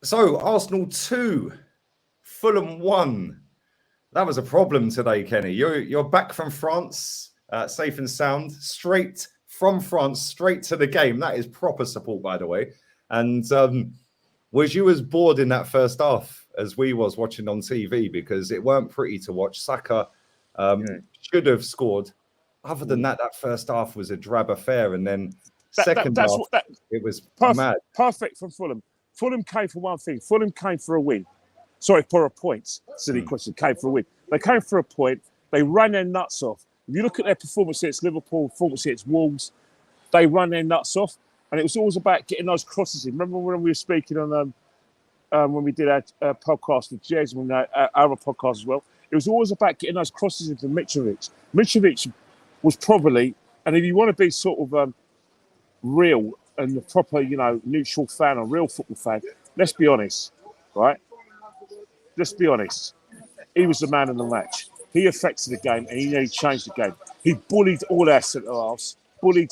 So Arsenal 2, Fulham 1. That was a problem today, Kenny. You're back from France, safe and sound, straight from France, straight to the game. That is proper support, by the way. And was you as bored in that first half as we was watching on TV? Because it weren't pretty to watch. Saka should have scored. Other than that, that first half was a drab affair. And then second half, it was mad. Perfect from Fulham. Fulham came for one thing. Fulham came for a win. Sorry, for a point. Silly question. Came for a win. They came for a point. They ran their nuts off. If you look at their performance against Liverpool, performance against Wolves, they run their nuts off. And it was always about getting those crosses in. Remember when we were speaking on when we did our podcast with Jez and our other podcast as well? It was always about getting those crosses into Mitrovic. Mitrovic was probably, and if you want to be sort of real and the proper, neutral fan or real football fan, let's be honest, right? Let's be honest. He was the man of the match. He affected the game and he nearly changed the game. He bullied all our centre-halves, bullied.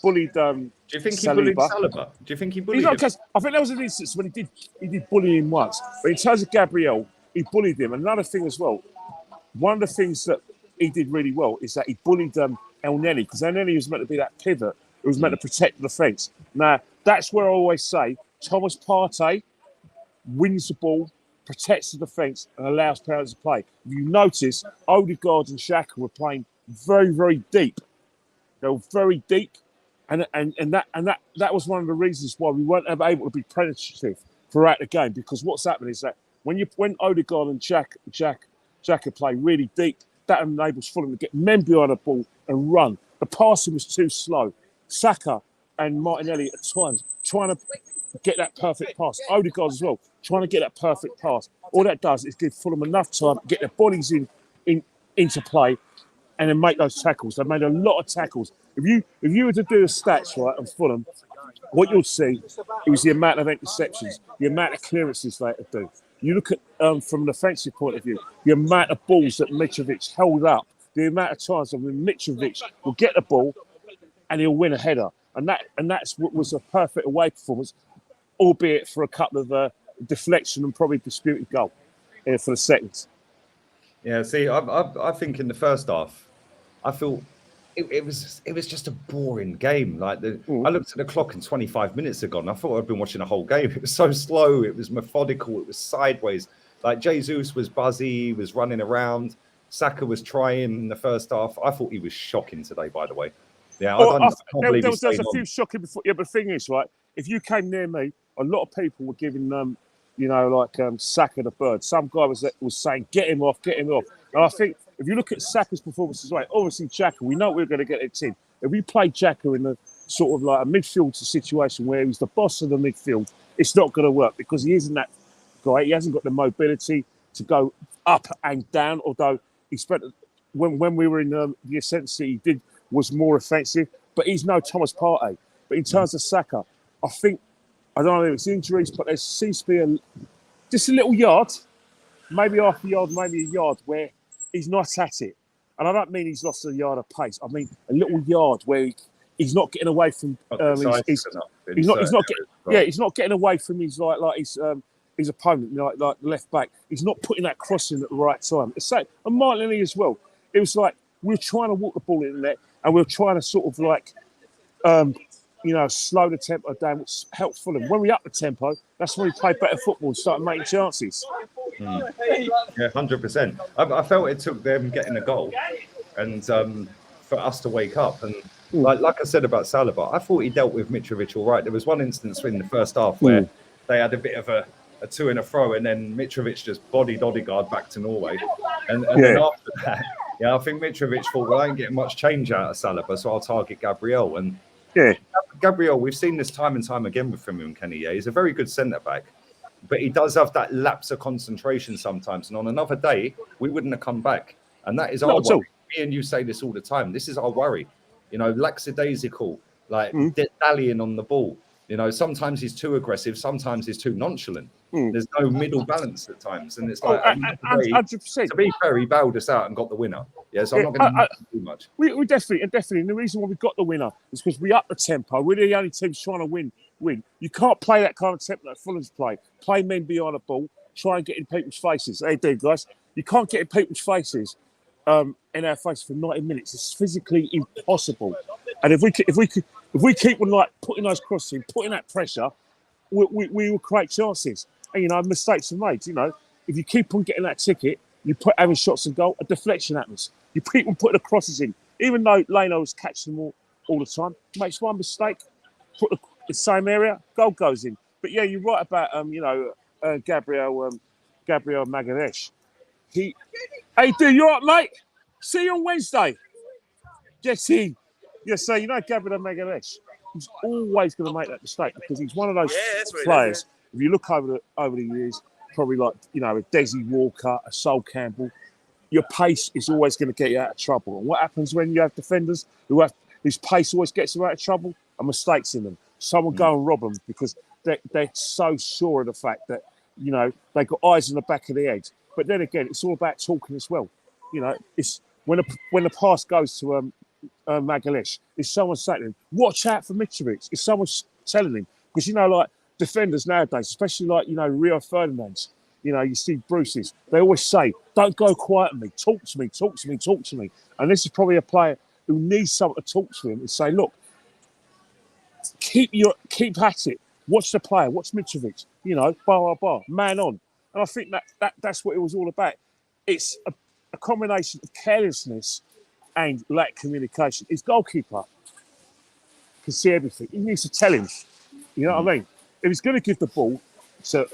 Do you think he bullied Saliba? Do you think he bullied him? I think there was an instance when he did bully him once. But in terms of Gabriel, he bullied him. Another thing as well, one of the things that he did really well is that he bullied El Neni, because El Neni was meant to be that pivot. It was meant to protect the defence. Now, that's where I always say Thomas Partey wins the ball, protects the defence, and allows players to play. If you notice, Odegaard and Xhaka were playing very, very deep. They were very deep, and that was one of the reasons why we weren't able to be penetrative throughout the game. Because what's happening is that when Odegaard and Xhaka play really deep, that enables Fulham to get men behind the ball and run. The passing was too slow. Saka and Martinelli at times trying to get that perfect pass. Odegaard as well, trying to get that perfect pass. All that does is give Fulham enough time to get their bodies into play and then make those tackles. They made a lot of tackles. If you were to do the stats right on Fulham, what you'll see is the amount of interceptions, the amount of clearances they had to do. You look at from an offensive point of view, the amount of balls that Mitrovic held up, the amount of times that Mitrovic will get the ball and he'll win a header. And that's what was a perfect away performance, albeit for a couple of deflection and probably disputed goal for the seconds. Yeah, see, I think in the first half, I feel it was just a boring game. Like I looked at the clock and 25 minutes had gone. I thought I'd been watching a whole game. It was so slow. It was methodical. It was sideways. Like Jesus was buzzy. He was running around. Saka was trying in the first half. I thought he was shocking today, by the way. Yeah, there was a few shocking before. Yeah, but the thing is, right, if you came near me, a lot of people were giving Saka the bird. Some guy was saying, get him off. And I think if you look at Saka's performance as well, obviously Xhaka, we know we're going to get a team. If we play Xhaka in a sort of like a midfield situation where he's the boss of the midfield, it's not going to work because he isn't that guy. He hasn't got the mobility to go up and down, although he spent, when we were in the ascendancy, he was more offensive, but he's no Thomas Partey. But in terms of Saka, I don't know if it's injuries, but there seems to be just a little yard, maybe half a yard, maybe a yard, where he's not at it. And I don't mean he's lost a yard of pace. I mean a little yard where he's not getting away from he's not getting away from his opponent, like left back. He's not putting that cross in at the right time. And Martinelli as well. It was like we were trying to walk the ball in the net, and we were trying to sort of like slow the tempo down, which helped Fulham. When we up the tempo, that's when we played better football and started making chances. Yeah, 100%. I felt it took them getting a goal and for us to wake up. And like I said about Saliba, I thought he dealt with Mitrovic all right. There was one instance in the first half where they had a bit of a to and a fro, and then Mitrovic just bodied Odegaard back to Norway. And then after that, I think Mitrovic thought, well, I ain't getting much change out of Saliba, so I'll target Gabriel. And Gabriel, we've seen this time and time again with him, Kenny. Yeah, he's a very good centre-back, but he does have that lapse of concentration sometimes. And on another day, we wouldn't have come back. And that is our worry. Me and you say this all the time. This is our worry. Lackadaisical, like dallying on the ball. Sometimes he's too aggressive. Sometimes he's too nonchalant. There's no middle balance at times. And it's like, 100%. To be fair, he bailed us out and got the winner. Yeah, so I'm not going to do too much. We definitely. And the reason why we got the winner is because we upped the tempo. We're the only teams trying to win win. You can't play that kind of tempo that Fulham's play. Play men behind the ball, try and get in people's faces. They do, guys. You can't get in people's faces in our face for 90 minutes. It's physically impossible. And if we keep on like putting those crosses in, putting that pressure, we will create chances. And mistakes are made. If you keep on getting that ticket, you put having shots and goal, a deflection happens. You keep on putting the crosses in, even though Leno was catching them all the time. Makes one mistake, put the same area, goal goes in. But yeah, you're right about Gabriel Magalhaes. Hey, dude, you all right, mate? See you on Wednesday. Yes, so Gabriel Magalhaes, he's always going to make that mistake because he's one of those players. If you look over the years, probably like a Desi Walker, a Sol Campbell, your pace is always going to get you out of trouble. And what happens when you have defenders whose pace always gets them out of trouble? Are mistakes in them. Someone go and rob them because they're so sure of the fact that they got eyes in the back of their head. But then again, it's all about talking as well. It's when the pass goes to Magalhaes, is someone saying to him, watch out for Mitrovic? Is someone telling him? Because like defenders nowadays, especially like Rio Ferdinand's, you see Bruce's, they always say, don't go quiet on me, talk to me. And this is probably a player who needs someone to talk to him and say, look, keep at it. Watch the player, watch Mitrovic, man on. And I think that's what it was all about. It's a combination of carelessness and lack of communication. His goalkeeper can see everything. He needs to tell him. You know what I mean? If he's going to give the ball to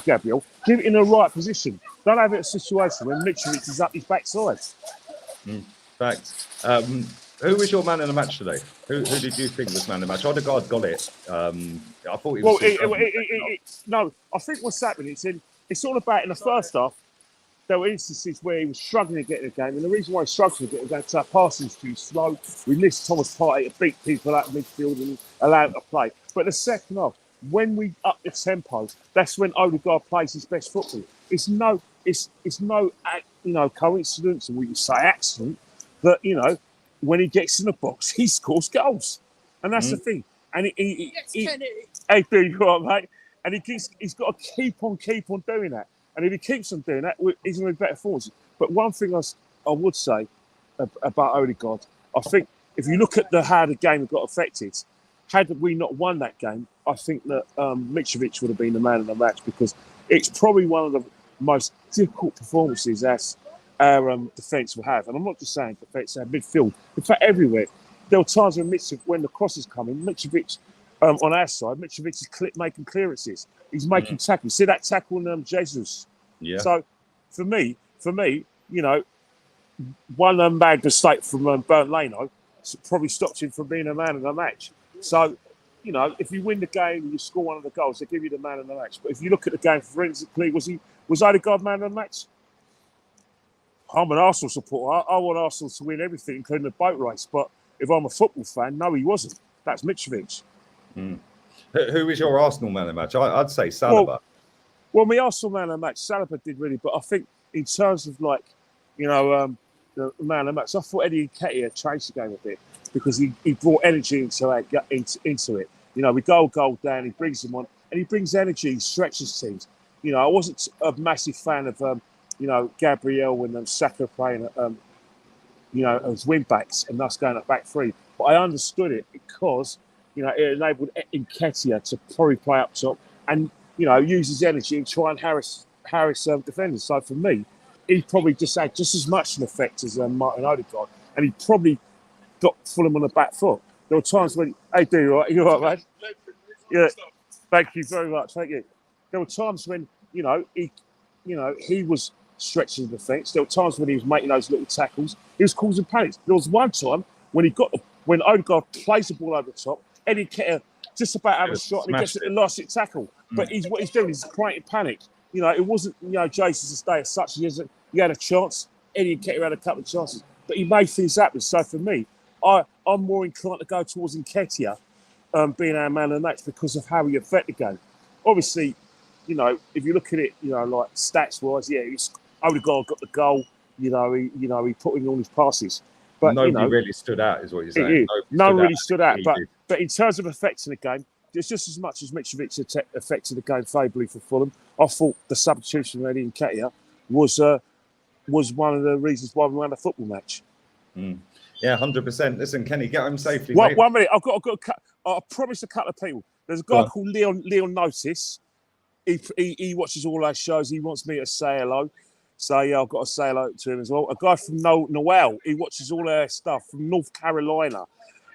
Gabriel, give it in the right position. Don't have it a situation when Mitrovic is up his backside. Facts. Who was your man in the match today? Who did you think was man in the match? Odegaard got it. I thought he was. No, I think what's happening, it's all about in the first half, there were instances where he was struggling to get in the game. And the reason why he struggled to get in the game is our passing's too slow. We missed Thomas Partey to beat people out of midfield and allow him to play. But the second half, when we up the tempo, that's when Odegaard plays his best football. It's no coincidence, and we can say accident, that, when he gets in the box, he scores goals. And that's the thing. And hey, dude, you all right, mate? And he's got to keep on doing that. And if he keeps on doing that, he's going to be better forwards. But one thing I would say about Odegaard, I think if you look at how the game got affected, had we not won that game, I think that Mitrovic would have been the man of the match because it's probably one of the most difficult performances as our defence will have. And I'm not just saying defence, our midfield. In fact, everywhere. There were times when the crosses come in, Mitrovic on our side, Mitrovic is making clearances. He's making tackles. See that tackle on Jesus? Yeah. So for me, one bad mistake from Bernd Leno probably stopped him from being a man of the match. So, if you win the game and you score one of the goals, they give you the man of the match. But if you look at the game forensically, was Odegaard man of the match? I'm an Arsenal supporter. I want Arsenal to win everything, including the boat race. But if I'm a football fan, no, he wasn't. That's Mitrovic. Who is your Arsenal man of the match? I'd say Saliba. Well, my Arsenal man of the match, Saliba did really, but I think in terms of the man of the match, I thought Eddie Nketiah changed the game a bit because he brought energy into it. We goal down, he brings them on, and he brings energy, stretches teams. I wasn't a massive fan of Gabriel and Saka playing as wing backs and us going at back three, but I understood it because it enabled Nketiah to probably play up top and use his energy and try and harass defenders. So for me, he probably just had just as much an effect as Martin Odegaard, and he probably got Fulham on the back foot. There were times when, hey, dude, you all right, man? Yeah, thank you very much. Thank you. There were times when he was stretching the defence. There were times when he was making those little tackles. He was causing panic. There was one time when when Odegaard plays the ball over the top, Eddie Nketiah just about have a shot and he gets the last hit tackle. But what he's doing is creating panic. It wasn't Jesus' day as such. He had a chance. Eddie Nketiah had a couple of chances, but he made things happen. So for me, I'm more inclined to go towards Nketiah being our man of the match because of how he affected the game. Obviously, if you look at it, like stats wise, Odegaard got the goal. He put in all his passes. But nobody really stood out, is what you're saying. No one really stood out. He But did. but in terms of affecting the game, it's just as much as Mitrovic affected the game favourably for Fulham. I thought the substitution of Eddie Nketiah was one of the reasons why we won the football match. Yeah, 100%. Listen, Kenny, get home safely. Mate. 1 minute. I promised a couple of people. There's a guy called Leon Notice. He watches all our shows. He wants me to say hello. So yeah, I've got to say hello to him as well. A guy from Noel. He watches all our stuff from North Carolina.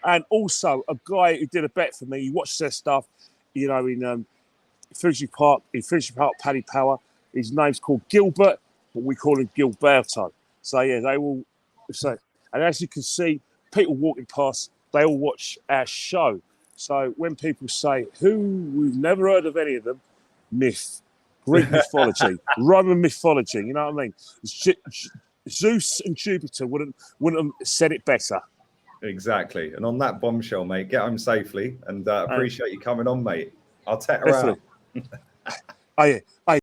And also a guy who did a bet for me. He watches their stuff, in Finsbury Park, Paddy Power. His name's called Gilbert, but we call him Gilberto. So yeah, they will say. And as you can see, people walking past, they all watch our show. So when people say, we've never heard of any of them, myth, Greek mythology, Roman mythology, you know what I mean? Zeus and Jupiter wouldn't have said it better. Exactly. And on that bombshell, mate, get home safely and appreciate you coming on, mate. I'll take her out. Oh, yeah.